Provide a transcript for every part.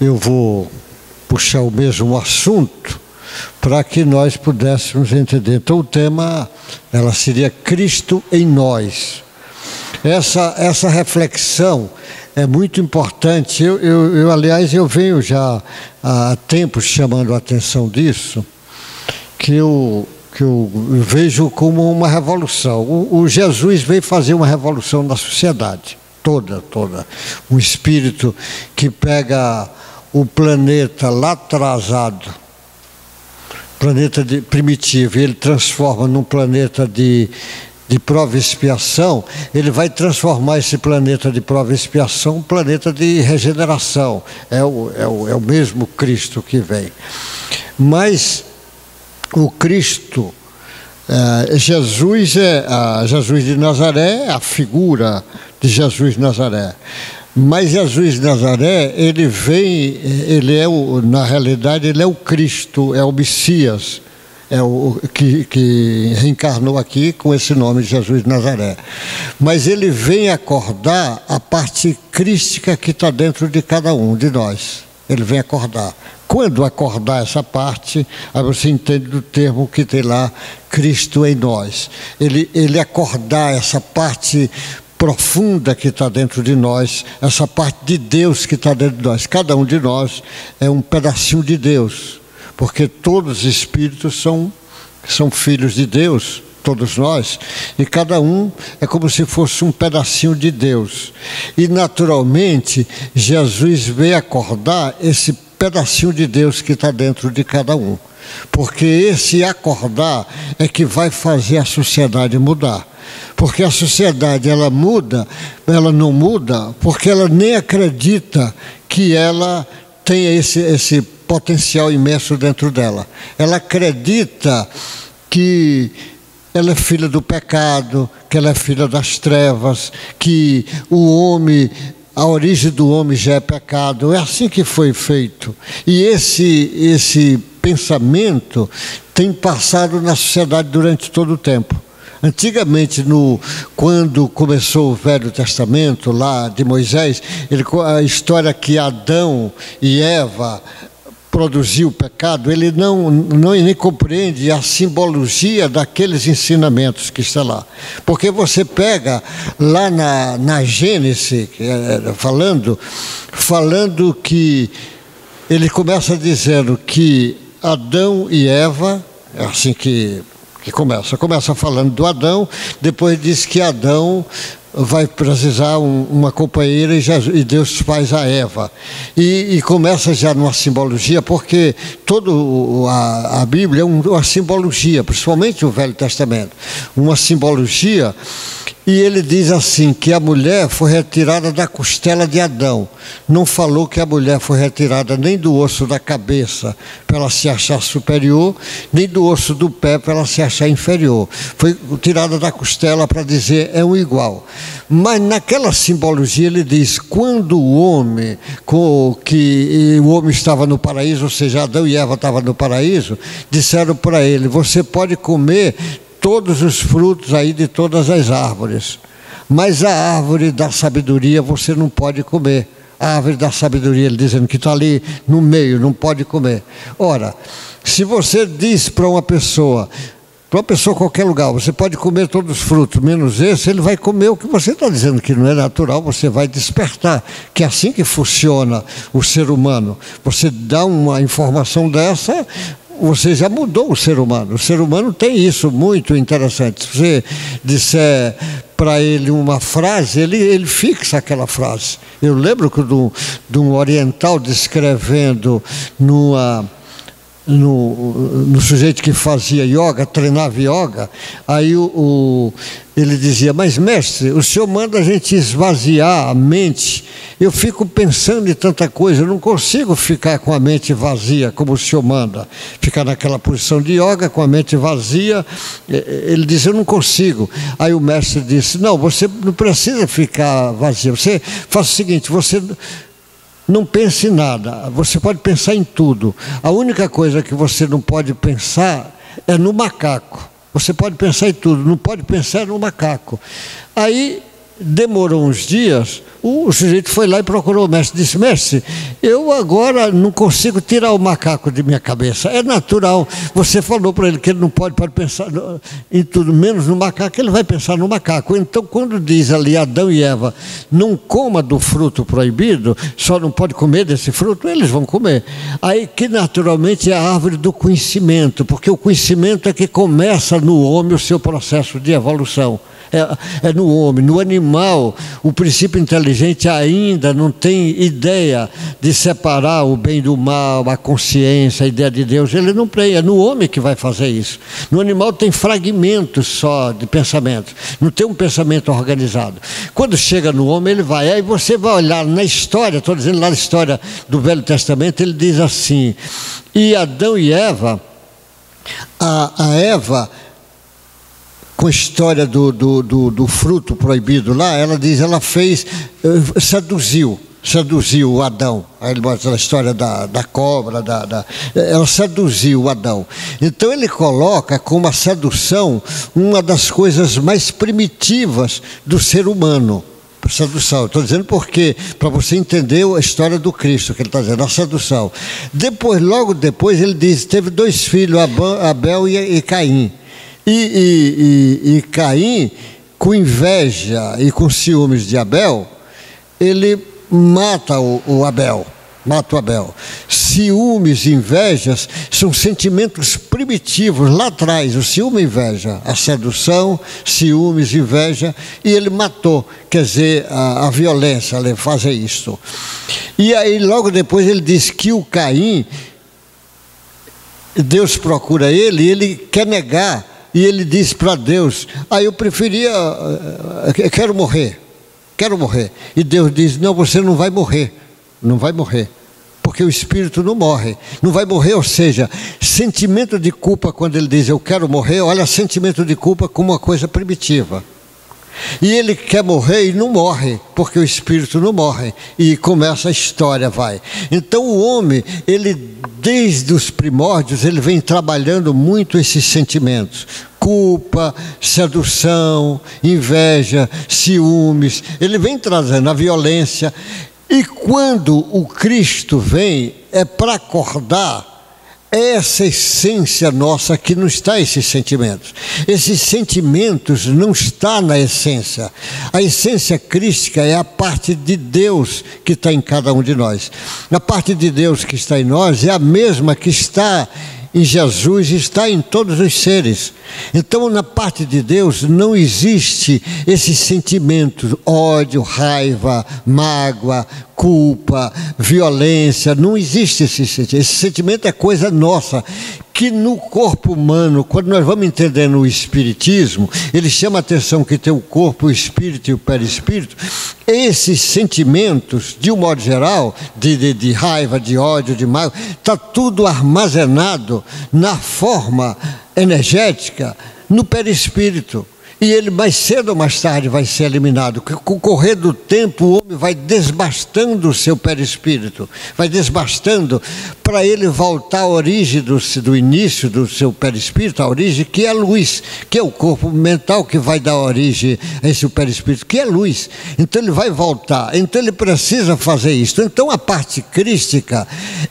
eu vou puxar o mesmo assunto para que nós pudéssemos entender. Então o tema, ela seria Cristo em nós. Essa reflexão é muito importante. Aliás, eu venho já há tempos chamando a atenção disso, que eu vejo como uma revolução. O Jesus veio fazer uma revolução na sociedade, toda. Um espírito que pega o planeta lá atrasado, planeta primitivo, e ele transforma num planeta de prova e expiação. Ele vai transformar esse planeta de prova e expiação em um planeta de regeneração. É o mesmo Cristo que vem. Mas o Cristo, Jesus de Nazaré, a figura de Jesus de Nazaré. Mas Jesus de Nazaré, na realidade, ele é o Cristo, é o Messias, é o que reencarnou aqui com esse nome de Jesus de Nazaré. Mas ele vem acordar a parte crística que está dentro de cada um de nós. Ele vem acordar. Quando acordar essa parte, aí você entende do termo que tem lá, Cristo em nós. Ele acordar essa parte profunda que está dentro de nós, essa parte de Deus que está dentro de nós. Cada um de nós é um pedacinho de Deus, porque todos os espíritos são filhos de Deus, todos nós, e cada um é como se fosse um pedacinho de Deus. E naturalmente, Jesus veio acordar esse pedacinho de Deus que está dentro de cada um, porque esse acordar é que vai fazer a sociedade mudar. Porque a sociedade, ela não muda, porque ela nem acredita que ela tenha esse potencial imenso dentro dela. Ela acredita que ela é filha do pecado, que ela é filha das trevas, que a origem do homem já é pecado. É assim que foi feito. E esse pensamento tem passado na sociedade durante todo o tempo. Antigamente, quando começou o Velho Testamento, lá de Moisés, a história que Adão e Eva produziu o pecado, ele não nem compreende a simbologia daqueles ensinamentos que está lá. Porque você pega lá na Gênesis, falando que ele começa dizendo que Adão e Eva, é assim que começa falando do Adão, depois diz que Adão vai precisar uma companheira e Deus faz a Eva. E começa já numa simbologia, porque toda a Bíblia é uma simbologia, principalmente o Velho Testamento, uma simbologia. E ele diz assim, que a mulher foi retirada da costela de Adão. Não falou que a mulher foi retirada nem do osso da cabeça para ela se achar superior, nem do osso do pé para ela se achar inferior. Foi tirada da costela para dizer é um igual. Mas naquela simbologia ele diz, quando o homem estava no paraíso, ou seja, Adão e Eva estavam no paraíso, disseram para ele, você pode comer todos os frutos aí de todas as árvores, mas a árvore da sabedoria você não pode comer. A árvore da sabedoria, ele dizendo que está ali no meio, não pode comer. Ora, se você diz para uma pessoa qualquer lugar, você pode comer todos os frutos, menos esse, ele vai comer o que você está dizendo que não é natural, você vai despertar, que é assim que funciona o ser humano. Você dá uma informação dessa, você já mudou o ser humano. O ser humano tem isso muito interessante. Se você disser para ele uma frase, ele fixa aquela frase. Eu lembro que de um oriental descrevendo no sujeito que fazia yoga, treinava yoga, aí ele dizia, mas mestre, o senhor manda a gente esvaziar a mente, eu fico pensando em tanta coisa, eu não consigo ficar com a mente vazia, como o senhor manda, ficar naquela posição de yoga com a mente vazia. Ele disse, eu não consigo. Aí o mestre disse, não, você não precisa ficar vazia, você faz o seguinte, você não pense em nada, você pode pensar em tudo. A única coisa que você não pode pensar é no macaco. Você pode pensar em tudo, não pode pensar no macaco. Aí demorou uns dias, o sujeito foi lá e procurou o mestre, disse, mestre, Eu agora não consigo tirar o macaco de minha cabeça. É natural. Você falou para ele que ele não pode pensar em tudo, menos no macaco, ele vai pensar no macaco. Então, quando diz ali Adão e Eva, não coma do fruto proibido, só não pode comer desse fruto, eles vão comer. Aí que naturalmente é a árvore do conhecimento, porque o conhecimento é que começa no homem o seu processo de evolução. É no homem. No animal, o princípio inteligente ainda não tem ideia de separar o bem do mal, a consciência, a ideia de Deus. Ele não tem, é no homem que vai fazer isso. No animal tem fragmentos só de pensamento, não tem um pensamento organizado. Quando chega no homem, ele vai. Aí você vai olhar na história, estou dizendo lá na história do Velho Testamento, ele diz assim: e Adão e Eva, a Eva, com a história do fruto proibido lá, ela diz, ela fez, seduziu o Adão. Aí ele mostra a história da cobra, ela seduziu o Adão. Então ele coloca como a sedução uma das coisas mais primitivas do ser humano. Sedução, estou dizendo porque, para você entender a história do Cristo, que ele está dizendo, a sedução. Logo depois ele diz, teve 2 filhos, Abel e Caim. E Caim, com inveja e com ciúmes de Abel, ele mata o Abel. Ciúmes e invejas são sentimentos primitivos lá atrás. O ciúme e inveja, a sedução, ciúmes e inveja, e ele matou, quer dizer, a violência, ele fazer isso. E aí logo depois ele diz que o Caim, Deus procura ele e ele quer negar. E ele diz para Deus, eu quero morrer. E Deus diz, não, você não vai morrer, porque o espírito não morre. Não vai morrer, ou seja, sentimento de culpa, quando ele diz, eu quero morrer, olha, sentimento de culpa como uma coisa primitiva. E ele quer morrer e não morre, porque o espírito não morre. E começa a história, vai. Então o homem, ele desde os primórdios, ele vem trabalhando muito esses sentimentos. Culpa, sedução, inveja, ciúmes. Ele vem trazendo a violência. E quando o Cristo vem, é para acordar essa essência nossa que não está esses sentimentos. Esses sentimentos não estão na essência. A essência crística é a parte de Deus que está em cada um de nós. A parte de Deus que está em nós é a mesma que está em Jesus, está em todos os seres. Então, na parte de Deus não existe esses sentimentos, ódio, raiva, mágoa, culpa, violência, não existe esse sentimento. Esse sentimento é coisa nossa, que no corpo humano, quando nós vamos entendendo o espiritismo, ele chama a atenção que tem o corpo, o espírito e o perispírito. Esses sentimentos, de um modo geral, de raiva, de ódio, de mágoa, está tudo armazenado na forma energética, no perispírito. E ele mais cedo ou mais tarde vai ser eliminado. Com o correr do tempo, o homem vai desbastando o seu perispírito, vai desbastando para ele voltar à origem do início do seu perispírito, a origem que é a luz, que é o corpo mental que vai dar origem a esse perispírito, que é luz. Então ele vai voltar, então ele precisa fazer isso. Então a parte crística,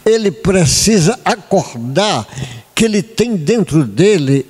ele precisa acordar que ele tem dentro dele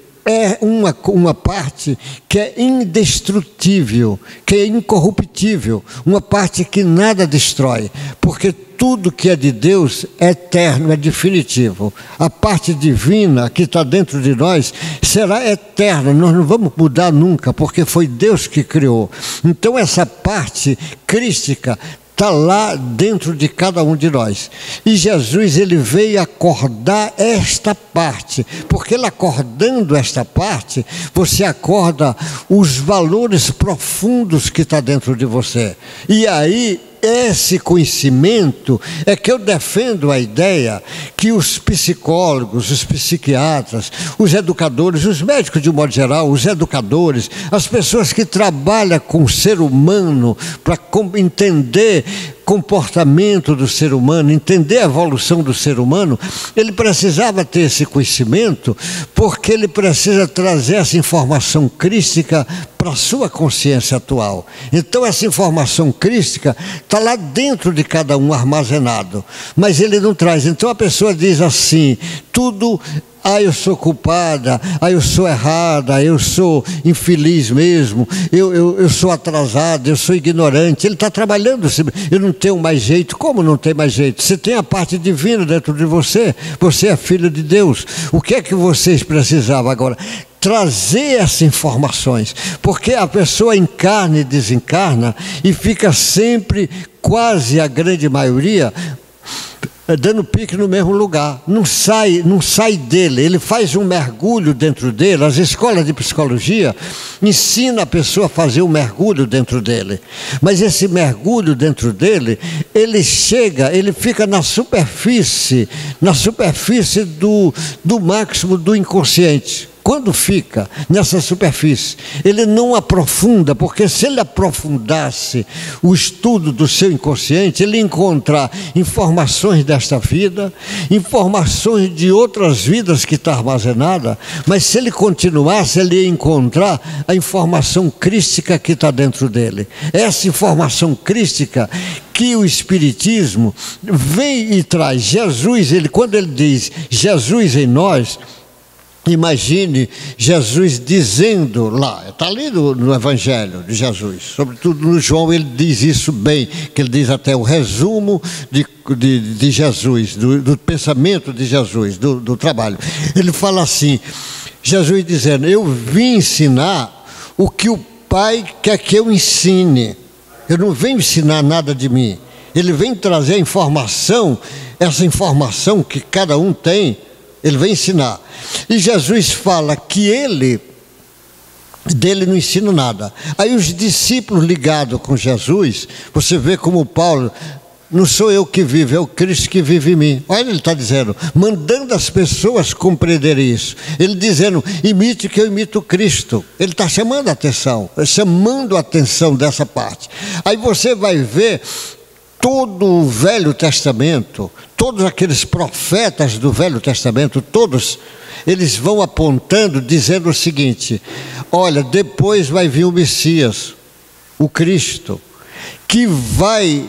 uma parte que é indestrutível, que é incorruptível, uma parte que nada destrói, porque tudo que é de Deus é eterno, é definitivo. A parte divina que está dentro de nós será eterna, nós não vamos mudar nunca, porque foi Deus que criou. Então essa parte crística está lá dentro de cada um de nós. E Jesus, ele veio acordar esta parte, porque ele acordando esta parte, você acorda os valores profundos que está dentro de você. E aí, esse conhecimento é que eu defendo a ideia que os psicólogos, os psiquiatras, os educadores, os médicos de um modo geral, os educadores, as pessoas que trabalham com o ser humano para entender comportamento do ser humano, entender a evolução do ser humano, ele precisava ter esse conhecimento, porque ele precisa trazer essa informação crística para a sua consciência atual. Então essa informação crística está lá dentro de cada um armazenado, mas ele não traz. Então a pessoa diz assim, tudo... eu sou culpada, eu sou errada, eu sou infeliz mesmo, eu sou atrasado, eu sou ignorante. Ele está trabalhando, eu não tenho mais jeito. Como não tem mais jeito? Você tem a parte divina dentro de você, você é filho de Deus. O que é que vocês precisavam agora? Trazer essas informações, porque a pessoa encarna e desencarna e fica sempre, quase a grande maioria, dando pique no mesmo lugar, não sai dele. Ele faz um mergulho dentro dele. As escolas de psicologia ensinam a pessoa a fazer um mergulho dentro dele, mas esse mergulho dentro dele, ele fica na superfície do máximo do inconsciente. Quando fica nessa superfície, ele não aprofunda, porque se ele aprofundasse o estudo do seu inconsciente, ele ia encontrar informações desta vida, informações de outras vidas que estão armazenadas, mas se ele continuasse, ele ia encontrar a informação crística que está dentro dele. Essa informação crística que o Espiritismo vem e traz. Jesus, quando ele diz Jesus em nós, imagine Jesus dizendo lá, está ali no Evangelho de Jesus, sobretudo no João ele diz isso bem, que ele diz até o resumo de Jesus, do pensamento de Jesus, do trabalho. Ele fala assim, Jesus dizendo, eu vim ensinar o que o Pai quer que eu ensine, eu não venho ensinar nada de mim, ele vem trazer a informação, essa informação que cada um tem, ele vem ensinar. E Jesus fala que dele não ensina nada. Aí os discípulos ligados com Jesus, você vê como Paulo, não sou eu que vivo, é o Cristo que vive em mim. Olha, ele está dizendo, mandando as pessoas compreenderem isso. Ele dizendo, imite que eu imito Cristo. Ele está chamando a atenção dessa parte. Aí você vai ver todo o Velho Testamento, todos aqueles profetas do Velho Testamento, todos, eles vão apontando, dizendo o seguinte, olha, depois vai vir o Messias, o Cristo, que vai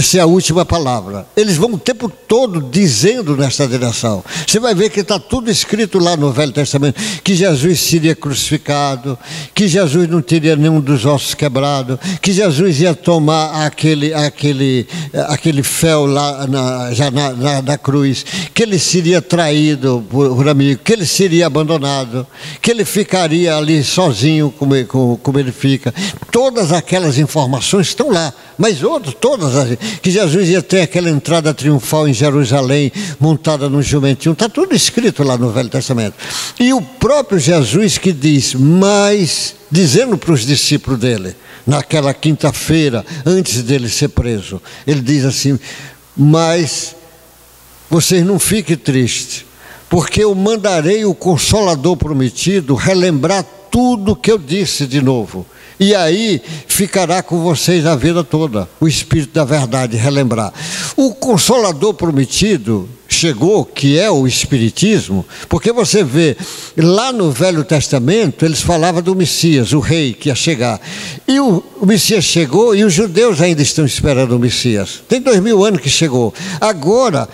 ser a última palavra. Eles vão o tempo todo dizendo nessa direção. Você vai ver que está tudo escrito lá no Velho Testamento, que Jesus seria crucificado, que Jesus não teria nenhum dos ossos quebrados, que Jesus ia tomar aquele fel lá na cruz, que ele seria traído por amigo, que ele seria abandonado, que ele ficaria ali sozinho como ele fica. Todas aquelas informações estão lá, mas todas, que Jesus ia ter aquela entrada triunfal em Jerusalém, montada num jumentinho, está tudo escrito lá no Velho Testamento. E o próprio Jesus que diz, mas, dizendo para os discípulos dele, naquela quinta-feira, antes dele ser preso, ele diz assim, mas vocês não fiquem tristes, porque eu mandarei o Consolador prometido relembrar tudo que eu disse de novo. E aí ficará com vocês a vida toda, o Espírito da verdade, relembrar. O Consolador prometido chegou, que é o Espiritismo, porque você vê, lá no Velho Testamento, eles falavam do Messias, o rei que ia chegar. E o Messias chegou e os judeus ainda estão esperando o Messias. Tem 2000 anos que chegou. Agora,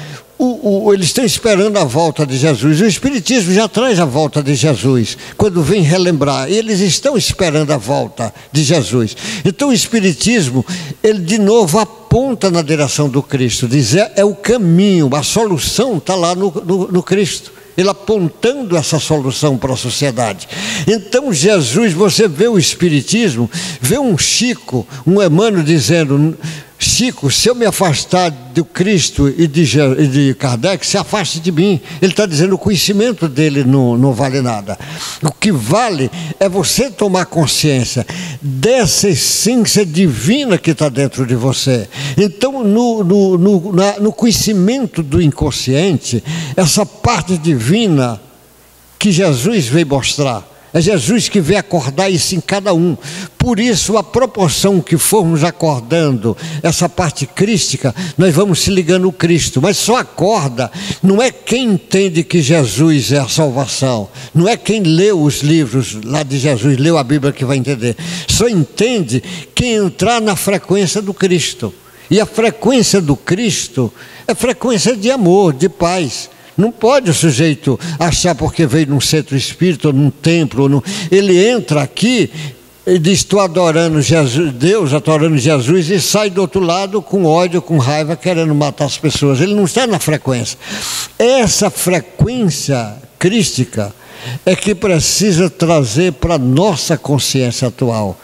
eles estão esperando a volta de Jesus. O Espiritismo já traz a volta de Jesus, quando vem relembrar. Eles estão esperando a volta de Jesus. Então o Espiritismo, ele de novo aponta na direção do Cristo, diz, é o caminho, a solução está lá no Cristo. Ele apontando essa solução para a sociedade. Então Jesus, você vê o Espiritismo, vê um Chico, um Emmanuel dizendo, Chico, se eu me afastar do Cristo e de Kardec, se afaste de mim. Ele está dizendo, o conhecimento dele não vale nada. O que vale é você tomar consciência dessa essência divina que está dentro de você. Então, no conhecimento do inconsciente, essa parte divina que Jesus veio mostrar, É Jesus que vem acordar isso em cada um. Por isso, a proporção que formos acordando essa parte crística, nós vamos se ligando ao Cristo. Mas só acorda, não é quem entende que Jesus é a salvação. Não é quem leu os livros lá de Jesus, leu a Bíblia que vai entender. Só entende quem entrar na frequência do Cristo. E a frequência do Cristo é frequência de amor, de paz. Não pode o sujeito achar porque veio num centro espírita, ou num templo, ou ele entra aqui e diz: estou adorando Jesus, Deus, adorando Jesus, e sai do outro lado com ódio, com raiva, querendo matar as pessoas. Ele não está na frequência. Essa frequência crística é que precisa trazer para a nossa consciência atual.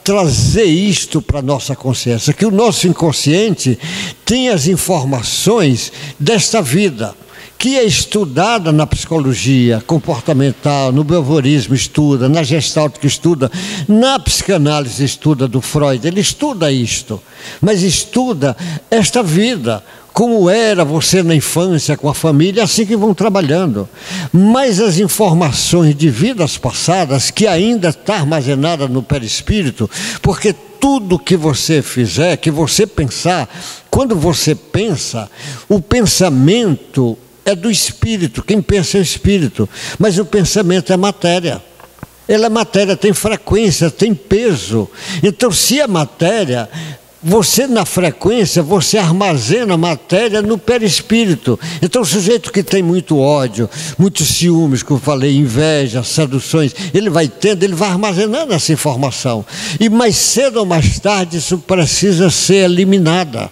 Trazer isto para a nossa consciência, que o nosso inconsciente tem as informações desta vida, que é estudada na psicologia comportamental, no behaviorismo estuda, na Gestalt que estuda, na psicanálise estuda do Freud, ele estuda isto, mas estuda esta vida, como era você na infância, com a família, assim que vão trabalhando. Mas as informações de vidas passadas, que ainda está armazenada no perispírito, porque tudo que você fizer, que você pensar, quando você pensa, o pensamento é do espírito, quem pensa é o espírito, mas o pensamento é matéria. Ela é matéria, tem frequência, tem peso. Então, se é matéria, você na frequência, você armazena matéria no perispírito. Então o sujeito que tem muito ódio, muitos ciúmes, como eu falei, inveja, seduções, ele vai tendo, ele vai armazenando essa informação. E mais cedo ou mais tarde isso precisa ser eliminada.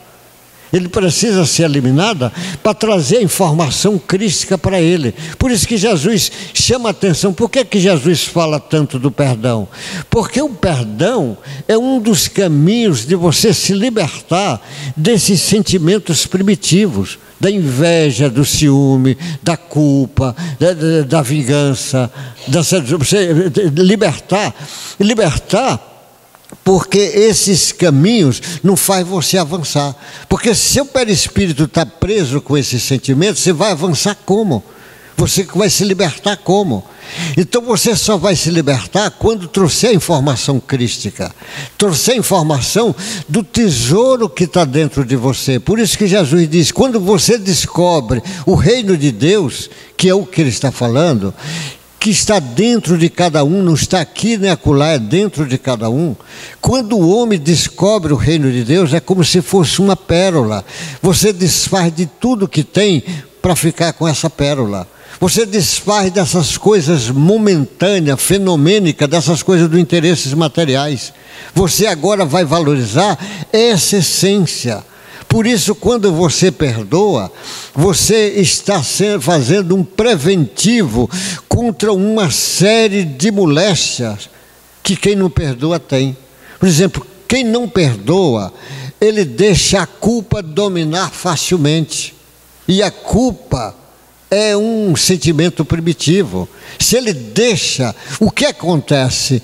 Ele precisa ser eliminada para trazer a informação crística para ele. Por isso que Jesus chama a atenção. Por que Jesus fala tanto do perdão? Porque o perdão é um dos caminhos de você se libertar desses sentimentos primitivos, da inveja, do ciúme, da culpa, da vingança, libertar, porque esses caminhos não faz você avançar. Porque se seu perispírito está preso com esses sentimentos, você vai avançar como? Você vai se libertar como? Então você só vai se libertar quando trouxer a informação crística, trouxer a informação do tesouro que está dentro de você. Por isso que Jesus diz, quando você descobre o reino de Deus, que é o que ele está falando, que está dentro de cada um, não está aqui nem acolá, é dentro de cada um. Quando o homem descobre o reino de Deus, é como se fosse uma pérola. Você desfaz de tudo que tem para ficar com essa pérola. Você desfaz dessas coisas momentâneas, fenomênicas, dessas coisas dos interesses materiais. Você agora vai valorizar essa essência. Por isso, quando você perdoa, você está fazendo um preventivo contra uma série de moléstias que quem não perdoa tem. Por exemplo, quem não perdoa, ele deixa a culpa dominar facilmente. E a culpa é um sentimento primitivo. Se ele deixa, o que acontece?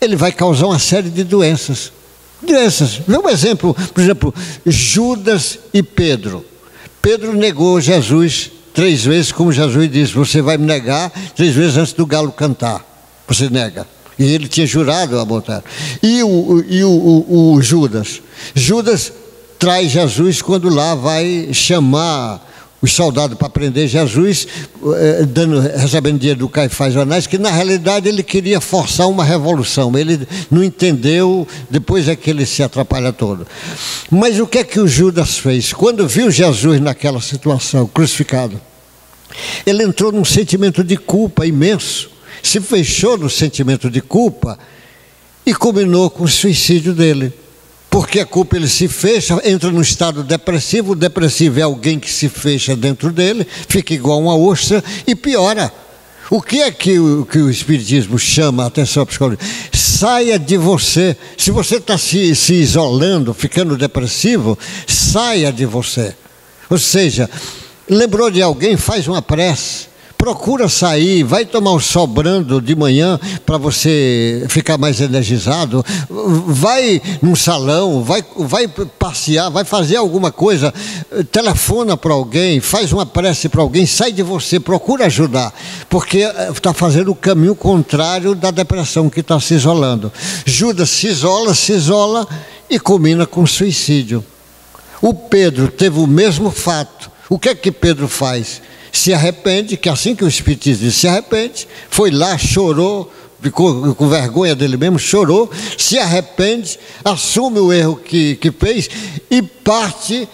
Ele vai causar uma série de doenças. Vê um exemplo, por exemplo, Judas e Pedro. Pedro negou Jesus 3 vezes, como Jesus disse: você vai me negar 3 vezes antes do galo cantar. Você nega. E ele tinha jurado a botar. E o Judas? Judas traz Jesus quando lá vai chamar os soldados para prender Jesus, recebendo dinheiro do Caifás e Anás, que na realidade ele queria forçar uma revolução. Ele não entendeu, depois é que ele se atrapalha todo. Mas o que o Judas fez? Quando viu Jesus naquela situação, crucificado, ele entrou num sentimento de culpa imenso, se fechou no sentimento de culpa e combinou com o suicídio dele. Porque a culpa, ele se fecha, entra num estado depressivo. O depressivo é alguém que se fecha dentro dele, fica igual uma ostra e piora. O que é que o Espiritismo chama a atenção à psicologia? Saia de você. Se você está se isolando, ficando depressivo, saia de você. Ou seja, lembrou de alguém, faz uma prece. procura sair, vai tomar um sol brando de manhã para você ficar mais energizado, vai num salão, vai passear, vai fazer alguma coisa, telefona para alguém, faz uma prece para alguém, sai de você, procura ajudar, porque está fazendo o caminho contrário da depressão que está se isolando. Judas se isola e culmina com suicídio. O Pedro teve o mesmo fato. O que é que Pedro faz? Se arrepende, que assim que o Espiritismo diz, se arrepende, foi lá, chorou, ficou com vergonha dele mesmo, chorou, se arrepende, assume o erro que fez e parte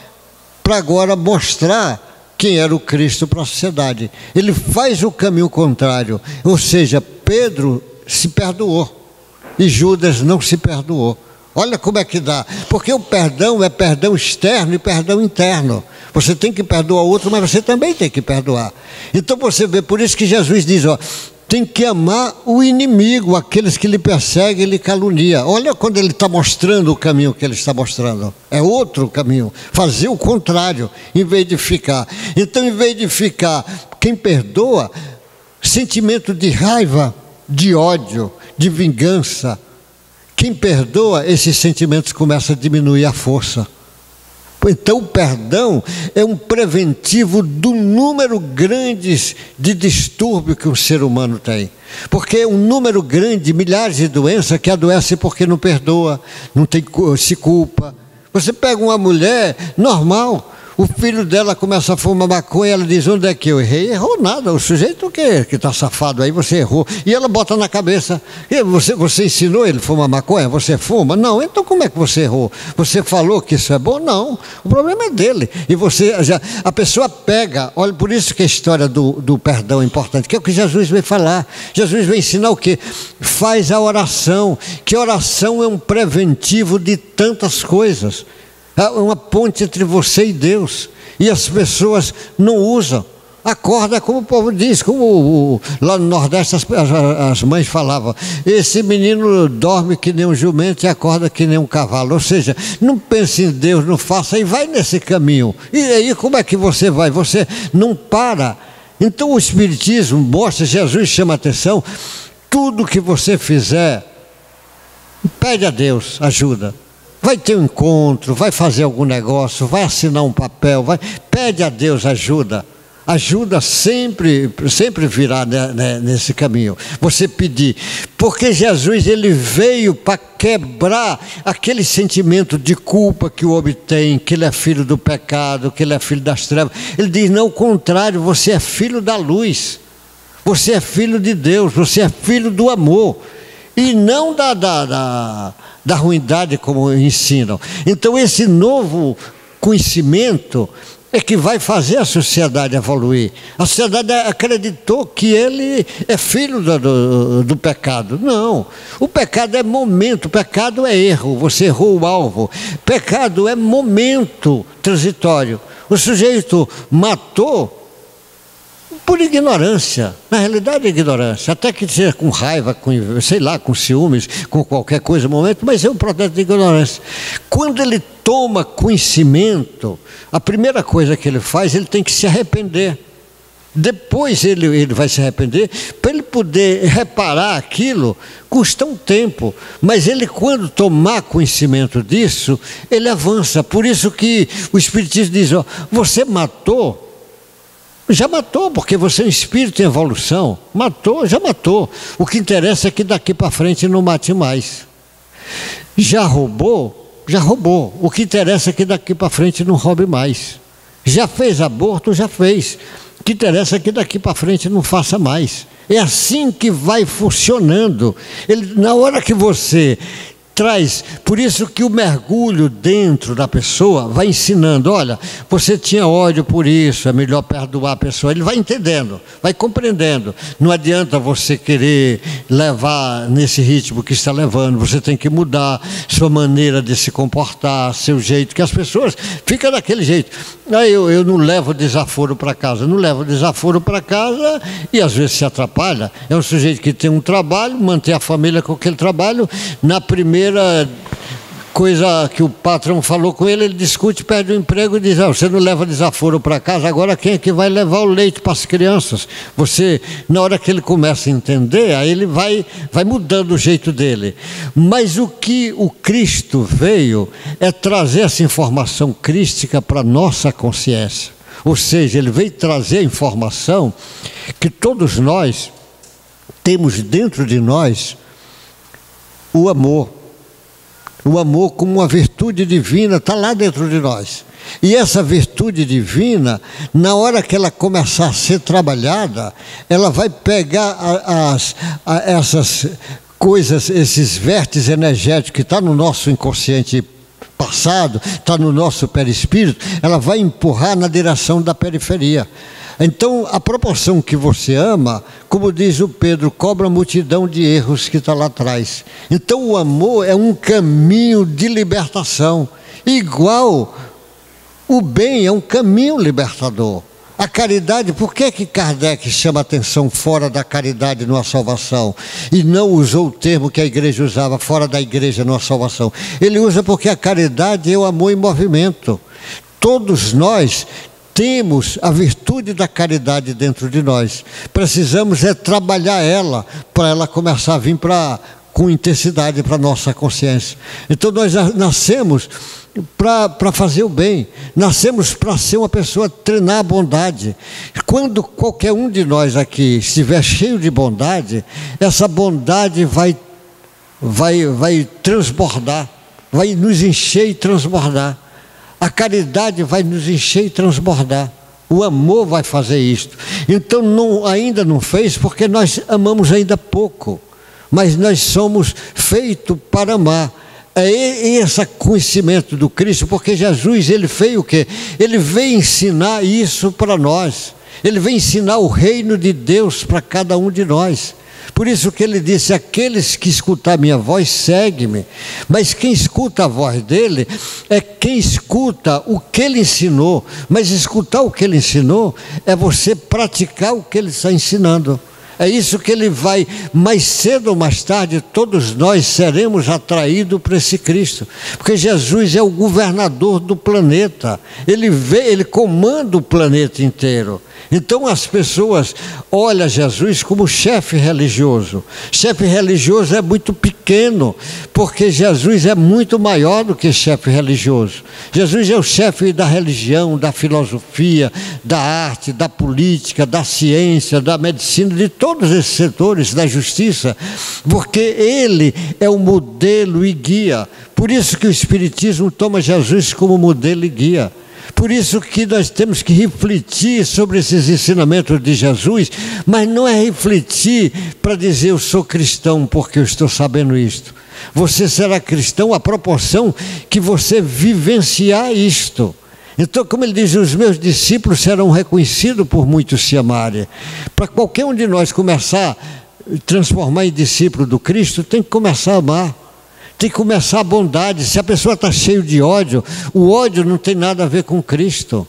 para agora mostrar quem era o Cristo para a sociedade. Ele faz o caminho contrário, ou seja, Pedro se perdoou e Judas não se perdoou. Olha como é que dá, porque o perdão é perdão externo e perdão interno. Você tem que perdoar o outro, mas você também tem que perdoar. Então você vê, por isso que Jesus diz, ó, tem que amar o inimigo, aqueles que lhe perseguem e lhe caluniam. Olha quando ele está mostrando o caminho que ele está mostrando. É outro caminho, fazer o contrário, em vez de ficar. Então, em vez de ficar, quem perdoa, sentimento de raiva, de ódio, de vingança, quem perdoa, esses sentimentos começam a diminuir a força. Então o perdão é um preventivo do número grande de distúrbio que o ser humano tem. Porque é um número grande, milhares de doenças que adoecem porque não perdoa, não tem, se culpa. Você pega uma mulher normal, o filho dela começa a fumar maconha, ela diz, onde é que eu errei? Errou nada, o sujeito que está safado aí, você errou. E ela bota na cabeça, e você ensinou ele a fumar maconha? Você fuma? Não, então como é que você errou? Você falou que isso é bom? Não, o problema é dele. E a pessoa pega, olha, por isso que a história do perdão é importante, que é o que Jesus veio falar. Jesus veio ensinar o quê? Faz a oração, que a oração é um preventivo de tantas coisas. É uma ponte entre você e Deus, e as pessoas não usam. Acorda, como o povo diz, como lá no Nordeste as mães falavam, esse menino dorme que nem um jumento e acorda que nem um cavalo. Ou seja, não pense em Deus, não faça, e vai nesse caminho. E aí como é que você vai? Você não para. Então o Espiritismo mostra, Jesus chama a atenção, tudo que você fizer, pede a Deus ajuda. Vai ter um encontro, vai fazer algum negócio, vai assinar um papel, pede a Deus ajuda. Ajuda sempre virá nesse caminho. Você pedir. Porque Jesus, ele veio para quebrar aquele sentimento de culpa que o homem tem, que ele é filho do pecado, que ele é filho das trevas. Ele diz, não, o contrário, você é filho da luz. Você é filho de Deus, você é filho do amor. E não da ruindade como ensinam. Então esse novo conhecimento é que vai fazer a sociedade evoluir. A sociedade acreditou que ele é filho do pecado. Não, o pecado é momento, o pecado é erro, você errou o alvo. Pecado é momento transitório. O sujeito matou por ignorância, na realidade é ignorância, até que seja com raiva, com ciúmes, com qualquer coisa, momento, mas é um processo de ignorância. Quando ele toma conhecimento, a primeira coisa que ele faz, ele tem que se arrepender. Depois ele vai se arrepender, para ele poder reparar aquilo, custa um tempo, mas ele, quando tomar conhecimento disso, ele avança. Por isso que o Espiritismo diz, ó, você matou, já matou, porque você é um espírito em evolução. Matou, já matou. O que interessa é que daqui para frente não mate mais. Já roubou, já roubou. O que interessa é que daqui para frente não roube mais. Já fez aborto, já fez. O que interessa é que daqui para frente não faça mais. É assim que vai funcionando. Na hora que você traz, por isso que o mergulho dentro da pessoa vai ensinando, olha, você tinha ódio por isso, é melhor perdoar a pessoa. Ele vai entendendo, vai compreendendo. Não adianta você querer levar nesse ritmo que está levando, você tem que mudar sua maneira de se comportar, seu jeito, que as pessoas ficam daquele jeito. Aí eu não levo desaforo para casa, e às vezes se atrapalha. É um sujeito que tem um trabalho, mantém a família com aquele trabalho, na primeira coisa que o patrão falou com ele, ele discute, perde o emprego e diz: você não leva desaforo para casa, agora quem é que vai levar o leite para as crianças? Você, na hora que ele começa a entender, aí ele vai mudando o jeito dele. Mas o que o Cristo veio é trazer essa informação crística para a nossa consciência. Ou seja, ele veio trazer a informação que todos nós temos dentro de nós o amor. O amor como uma virtude divina está lá dentro de nós. E essa virtude divina, na hora que ela começar a ser trabalhada, ela vai pegar essas coisas, esses vértices energéticos que estão no nosso inconsciente passado, está no nosso perispírito, ela vai empurrar na direção da periferia. Então, a proporção que você ama, como diz o Pedro, cobra a multidão de erros que está lá atrás. Então, o amor é um caminho de libertação, igual o bem é um caminho libertador. A caridade, por que Kardec chama atenção fora da caridade numa salvação? E não usou o termo que a igreja usava, fora da igreja numa salvação. Ele usa porque a caridade é o amor em movimento. Todos nós temos a virtude da caridade dentro de nós. Precisamos trabalhar ela, para ela começar a vir com intensidade para a nossa consciência. Então nós nascemos para fazer o bem, nascemos para ser uma pessoa, treinar a bondade. Quando qualquer um de nós aqui estiver cheio de bondade, essa bondade vai transbordar, vai nos encher e transbordar. A caridade vai nos encher e transbordar. O amor vai fazer isto. Então ainda não fez porque nós amamos ainda pouco. Mas nós somos feitos para amar. É esse conhecimento do Cristo, porque Jesus, ele veio o quê? Ele veio ensinar isso para nós. Ele veio ensinar o reino de Deus para cada um de nós. Por isso que ele disse: aqueles que escutar a minha voz, segue-me. Mas quem escuta a voz dele é quem escuta o que ele ensinou. Mas escutar o que ele ensinou é você praticar o que ele está ensinando. É isso que ele vai, mais cedo ou mais tarde, todos nós seremos atraídos para esse Cristo. Porque Jesus é o governador do planeta. Ele comanda o planeta inteiro. Então as pessoas olham Jesus como chefe religioso. Chefe religioso é muito pequeno, porque Jesus é muito maior do que chefe religioso. Jesus é o chefe da religião, da filosofia, da arte, da política, da ciência, da medicina, de todos esses setores, da justiça, porque ele é o modelo e guia. Por isso que o Espiritismo toma Jesus como modelo e guia. Por isso que nós temos que refletir sobre esses ensinamentos de Jesus, mas não é refletir para dizer eu sou cristão porque eu estou sabendo isto. Você será cristão à proporção que você vivenciar isto. Então, como ele diz, os meus discípulos serão reconhecidos por muitos se amarem. Para qualquer um de nós começar a transformar em discípulo do Cristo, tem que começar a amar. Tem que começar a bondade. Se a pessoa está cheia de ódio, o ódio não tem nada a ver com Cristo.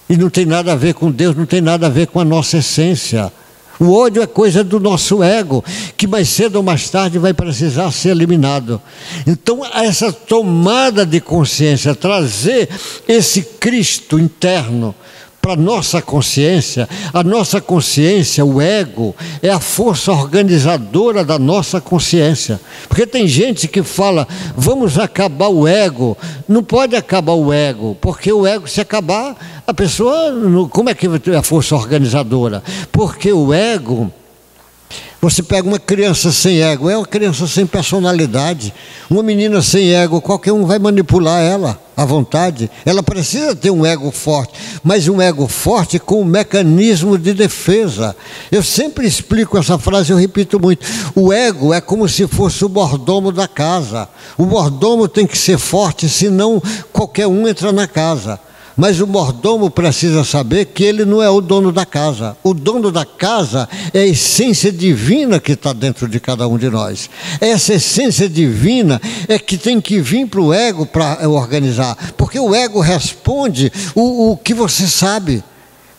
E não tem nada a ver com Deus, não tem nada a ver com a nossa essência. O ódio é coisa do nosso ego, que mais cedo ou mais tarde vai precisar ser eliminado. Então, essa tomada de consciência, trazer esse Cristo interno para a nossa consciência, o ego, é a força organizadora da nossa consciência. Porque tem gente que fala, vamos acabar o ego. Não pode acabar o ego, porque o ego, se acabar, a pessoa, como é que vai ter a força organizadora? Porque o ego, você pega uma criança sem ego, é uma criança sem personalidade. Uma menina sem ego, qualquer um vai manipular ela à vontade. Ela precisa ter um ego forte, mas um ego forte com um mecanismo de defesa. Eu sempre explico essa frase, eu repito muito. O ego é como se fosse o mordomo da casa. O mordomo tem que ser forte, senão qualquer um entra na casa. Mas o mordomo precisa saber que ele não é o dono da casa. O dono da casa é a essência divina que está dentro de cada um de nós. Essa essência divina é que tem que vir para o ego para organizar. Porque o ego responde o que você sabe.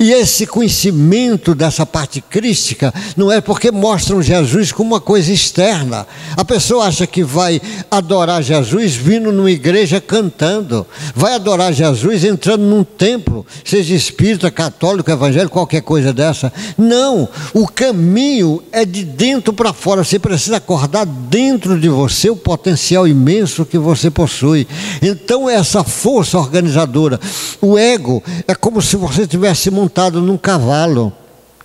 E esse conhecimento dessa parte crística não é porque mostram Jesus como uma coisa externa. A pessoa acha que vai adorar Jesus vindo numa igreja cantando, vai adorar Jesus entrando num templo, seja espírita, católico, evangélico, qualquer coisa dessa. Não, o caminho é de dentro para fora. Você precisa acordar dentro de você o potencial imenso que você possui. Então essa força organizadora, o ego, é como se você tivesse montado num cavalo.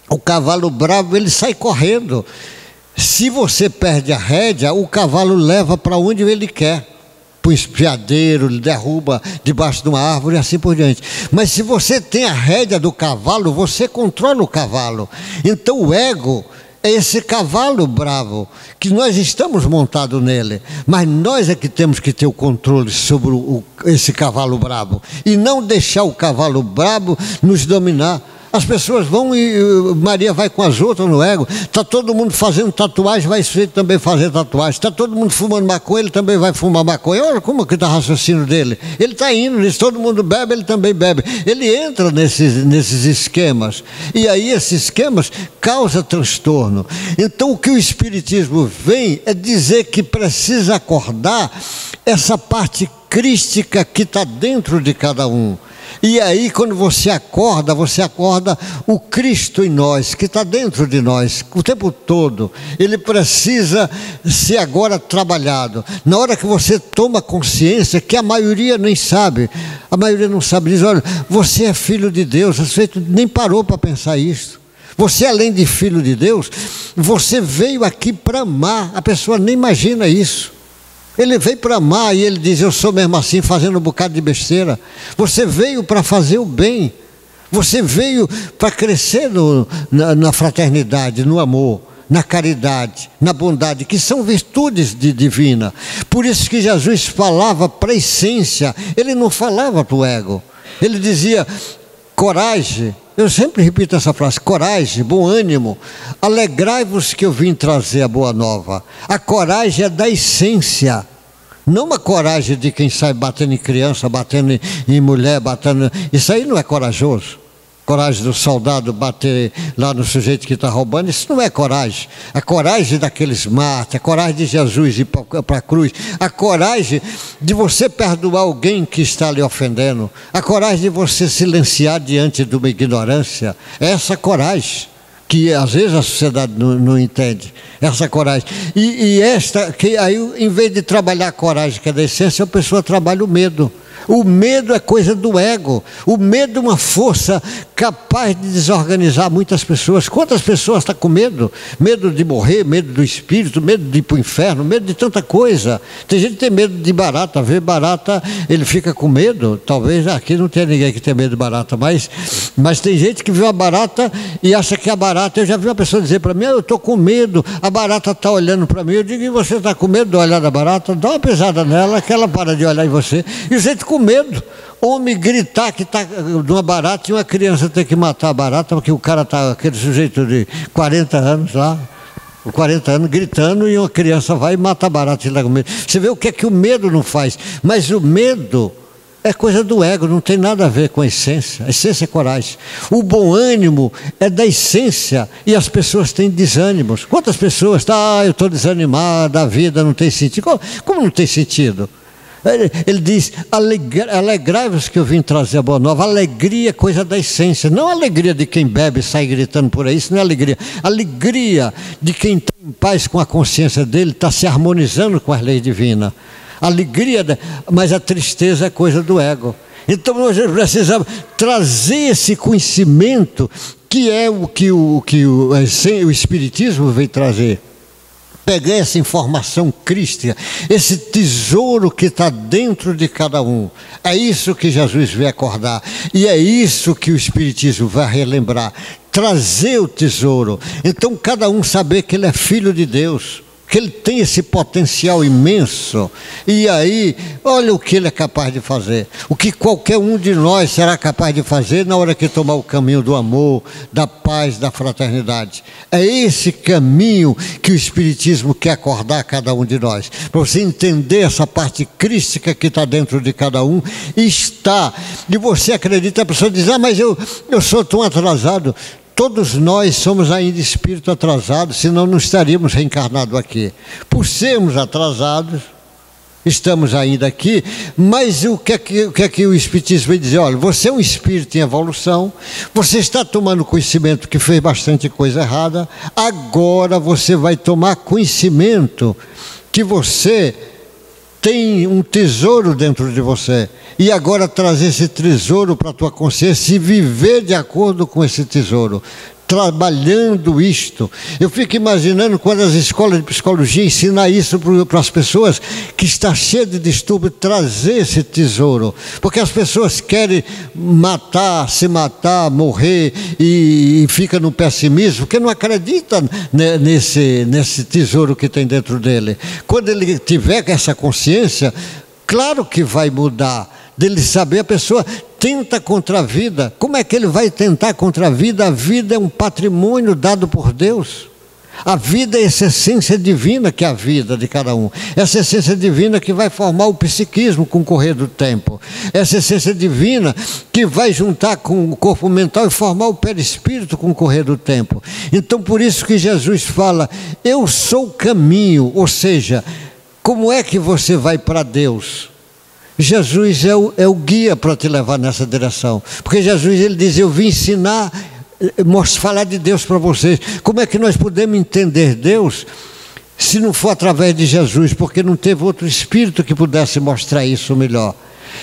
O cavalo bravo, ele sai correndo. Se você perde a rédea, o cavalo leva para onde ele quer, para o espiadeiro, ele derruba debaixo de uma árvore e assim por diante. Mas se você tem a rédea do cavalo, você controla o cavalo. Então o ego é esse cavalo bravo, que nós estamos montados nele, mas nós é que temos que ter o controle sobre esse cavalo bravo, e não deixar o cavalo bravo nos dominar. As pessoas vão e Maria vai com as outras no ego. Está todo mundo fazendo tatuagem, vai esse também fazer tatuagem. Está todo mundo fumando maconha, ele também vai fumar maconha. Olha como que está o raciocínio dele. Ele está indo nisso, todo mundo bebe, ele também bebe. Ele entra nesses esquemas. E aí esses esquemas causam transtorno. Então o que o Espiritismo vem é dizer que precisa acordar essa parte crística que está dentro de cada um. E aí, quando você acorda o Cristo em nós, que está dentro de nós, o tempo todo. Ele precisa ser agora trabalhado. Na hora que você toma consciência, que a maioria nem sabe, a maioria não sabe, diz, olha, você é filho de Deus, você nem parou para pensar isso. Você, além de filho de Deus, você veio aqui para amar, a pessoa nem imagina isso. Ele veio para amar e ele diz, eu sou mesmo assim, fazendo um bocado de besteira. Você veio para fazer o bem. Você veio para crescer na fraternidade, no amor, na caridade, na bondade, que são virtudes divinas. Por isso que Jesus falava para a essência, ele não falava para o ego. Ele dizia, coragem, eu sempre repito essa frase, coragem, bom ânimo, alegrai-vos que eu vim trazer a boa nova. A coragem é da essência, não uma coragem de quem sai batendo em criança, batendo em mulher, batendo... Isso aí não é corajoso. Coragem do soldado bater lá no sujeito que está roubando, isso não é coragem. A coragem daqueles mártires, a coragem de Jesus ir para a cruz, a coragem de você perdoar alguém que está lhe ofendendo, a coragem de você silenciar diante de uma ignorância, essa coragem que às vezes a sociedade não entende, essa coragem. E esta, que aí em vez de trabalhar a coragem, que é da essência, a pessoa trabalha o medo. O medo é coisa do ego. O medo é uma força capaz de desorganizar muitas pessoas. Quantas pessoas estão com medo? Medo de morrer, medo do espírito, medo de ir para o inferno, medo de tanta coisa. Tem gente que tem medo de barata. Vê barata, ele fica com medo. Talvez aqui não tenha ninguém que tenha medo de barata, mas tem gente que vê uma barata e acha que a barata... Eu já vi uma pessoa dizer para mim, eu estou com medo, a barata está olhando para mim. Eu digo, e você está com medo de olhar da barata? Dá uma pesada nela, que ela para de olhar em você. E o jeito com medo, homem gritar que está de uma barata e uma criança tem que matar a barata, porque o cara está, aquele sujeito de 40 anos lá, 40 anos gritando, e uma criança vai e mata a barata e ele está com medo. Você vê o que é que o medo não faz, mas o medo é coisa do ego, não tem nada a ver com a essência é coragem. O bom ânimo é da essência, e as pessoas têm desânimos. Quantas pessoas, eu estou desanimada, a vida não tem sentido. Como não tem sentido? Ele diz, alegrai-vos que eu vim trazer a boa nova. Alegria é coisa da essência, não a alegria de quem bebe e sai gritando por aí, isso não é alegria. Alegria de quem está em paz com a consciência dele, está se harmonizando com as leis divinas. Alegria, mas a tristeza é coisa do ego. Então nós precisamos trazer esse conhecimento, que é o que o Espiritismo veio trazer. Pegar essa informação crística, esse tesouro que está dentro de cada um. É isso que Jesus veio acordar. E é isso que o Espiritismo vai relembrar. Trazer o tesouro. Então cada um saber que ele é filho de Deus. que ele tem esse potencial imenso, e aí, olha o que ele é capaz de fazer, o que qualquer um de nós será capaz de fazer na hora que tomar o caminho do amor, da paz, da fraternidade. É esse caminho que o Espiritismo quer acordar a cada um de nós, para você entender essa parte crística que está dentro de cada um, e você acredita, a pessoa diz, mas eu sou tão atrasado. Todos nós somos ainda espírito atrasado, senão não estaríamos reencarnados aqui. Por sermos atrasados, estamos ainda aqui, mas o que é que o Espiritismo vai dizer? Olha, você é um espírito em evolução, você está tomando conhecimento que fez bastante coisa errada, agora você vai tomar conhecimento que você tem um tesouro dentro de você, e agora trazer esse tesouro para a tua consciência e viver de acordo com esse tesouro, trabalhando isto. Eu fico imaginando quando as escolas de psicologia ensinam isso para as pessoas que está cheia de distúrbio, trazer esse tesouro, porque as pessoas querem se matar, morrer e fica no pessimismo, porque não acredita nesse tesouro que tem dentro dele. Quando ele tiver essa consciência, claro que vai mudar. Dele saber, a pessoa tenta contra a vida. Como é que ele vai tentar contra a vida? A vida é um patrimônio dado por Deus. A vida é essa essência divina que é a vida de cada um. Essa essência divina que vai formar o psiquismo com o correr do tempo. Essa essência divina que vai juntar com o corpo mental e formar o perispírito com o correr do tempo. Então, por isso que Jesus fala, eu sou o caminho. Ou seja, como é que você vai para Deus? Jesus é o guia para te levar nessa direção, porque Jesus, ele diz, eu vim ensinar, falar de Deus para vocês. Como é que nós podemos entender Deus se não for através de Jesus, porque não teve outro espírito que pudesse mostrar isso melhor.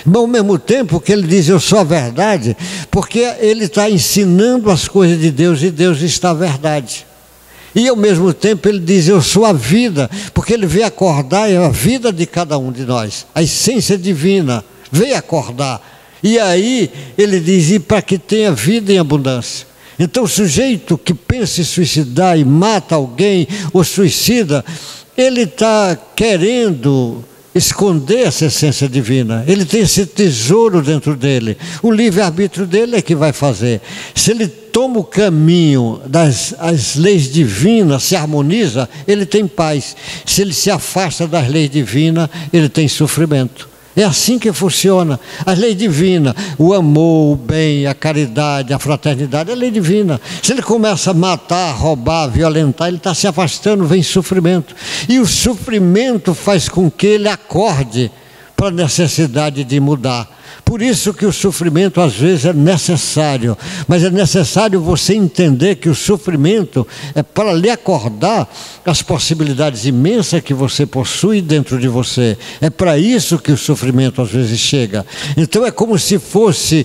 Mas ao mesmo tempo que ele diz, eu sou a verdade, porque ele está ensinando as coisas de Deus e Deus está a verdade. E ao mesmo tempo ele diz, eu sou a vida, porque ele veio acordar a vida de cada um de nós, a essência divina veio acordar. E aí ele diz, e para que tenha vida em abundância. Então o sujeito que pensa em suicidar e mata alguém ou suicida, ele está querendo esconder essa essência divina. Ele tem esse tesouro dentro dele. O livre-arbítrio dele é que vai fazer. Se ele toma o caminho das leis divinas, se harmoniza, ele tem paz. Se ele se afasta das leis divinas, ele tem sofrimento. É assim que funciona. As leis divinas, o amor, o bem, a caridade, a fraternidade, é a lei divina. Se ele começa a matar, roubar, violentar, ele está se afastando, vem sofrimento. E o sofrimento faz com que ele acorde para a necessidade de mudar. Por isso que o sofrimento às vezes é necessário, mas é necessário você entender que o sofrimento é para lhe acordar as possibilidades imensas que você possui dentro de você. É para isso que o sofrimento às vezes chega. Então é como se fosse,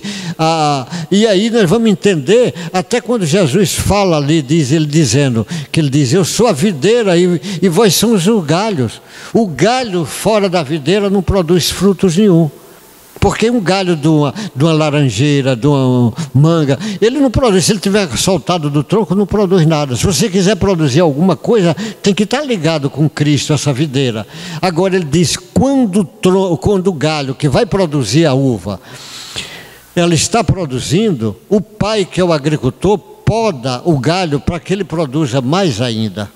e aí nós vamos entender, até quando Jesus fala ali, ele dizendo, que ele diz, eu sou a videira e vós sois os galhos. O galho fora da videira não produz frutos nenhum. Porque um galho de uma laranjeira, de uma manga, ele não produz. Se ele tiver soltado do tronco, não produz nada. Se você quiser produzir alguma coisa, tem que estar ligado com Cristo, essa videira. Agora ele diz, quando o galho que vai produzir a uva, ela está produzindo, o pai, que é o agricultor, poda o galho para que ele produza mais ainda.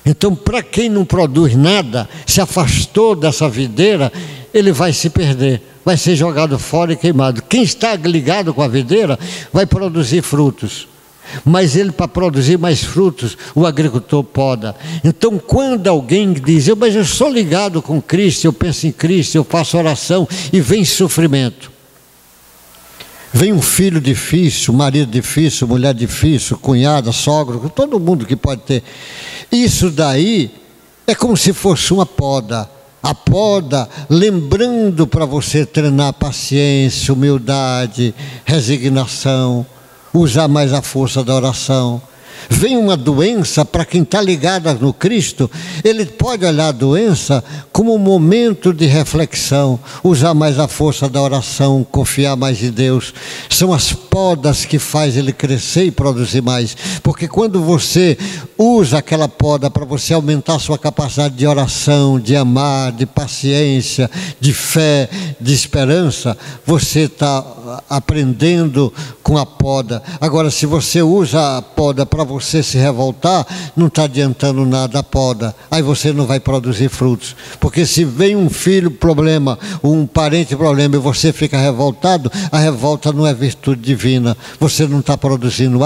Então, para quem não produz nada, se afastou dessa videira, ele vai se perder, vai ser jogado fora e queimado. Quem está ligado com a videira vai produzir frutos, mas ele, para produzir mais frutos, o agricultor poda. Então, quando alguém diz, mas eu sou ligado com Cristo, eu penso em Cristo, eu faço oração, e vem sofrimento, vem um filho difícil, marido difícil, mulher difícil, cunhada, sogro, todo mundo que pode ter, isso daí é como se fosse uma poda. A poda, lembrando para você treinar paciência, humildade, resignação, usar mais a força da oração. vem uma doença, para quem está ligado no Cristo, ele pode olhar a doença como um momento de reflexão, usar mais a força da oração, confiar mais em Deus. São as podas que faz ele crescer e produzir mais, porque quando você usa aquela poda para você aumentar a sua capacidade de oração, de amar, de paciência, de fé, de esperança, você está aprendendo com a poda. Agora, se você usa a poda para você se revoltar, não está adiantando nada a poda. Aí você não vai produzir frutos. Porque se vem um filho problema, um parente problema, e você fica revoltado, a revolta não é virtude divina. Você não está produzindo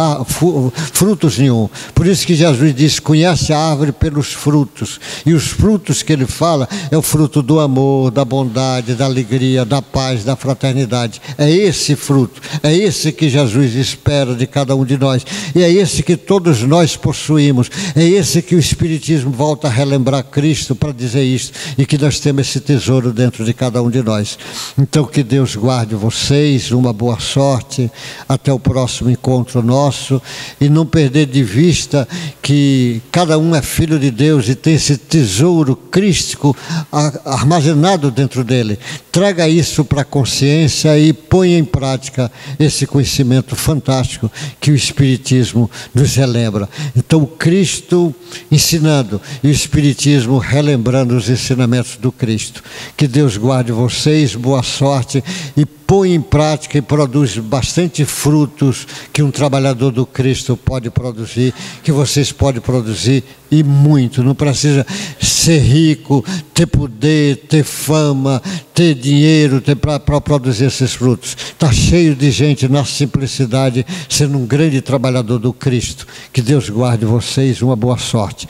frutos nenhum. Por isso que Jesus diz, conhece a árvore pelos frutos. E os frutos que ele fala é o fruto do amor, da bondade, da alegria, da paz, da fraternidade. É esse fruto, é esse que Jesus espera de cada um de nós, e é esse que todos nós possuímos, é esse que o Espiritismo volta a relembrar Cristo para dizer isso, e que nós temos esse tesouro dentro de cada um de nós. Então que Deus guarde vocês, uma boa sorte, até o próximo encontro nosso, e não perder de vista que cada um é filho de Deus e tem esse tesouro crístico armazenado dentro dele. Traga isso para a consciência e ponha em prática esse conhecimento fantástico que o Espiritismo nos relembra. Então, o Cristo ensinando e o Espiritismo relembrando os ensinamentos do Cristo. Que Deus guarde vocês, boa sorte, e põe em prática e produz bastante frutos que um trabalhador do Cristo pode produzir, que vocês podem produzir, e muito. Não precisa ser rico, ter poder, ter fama, ter dinheiro para produzir esses frutos. Está cheio de gente na simplicidade, sendo um grande trabalhador do Cristo. Que Deus guarde vocês, uma boa sorte.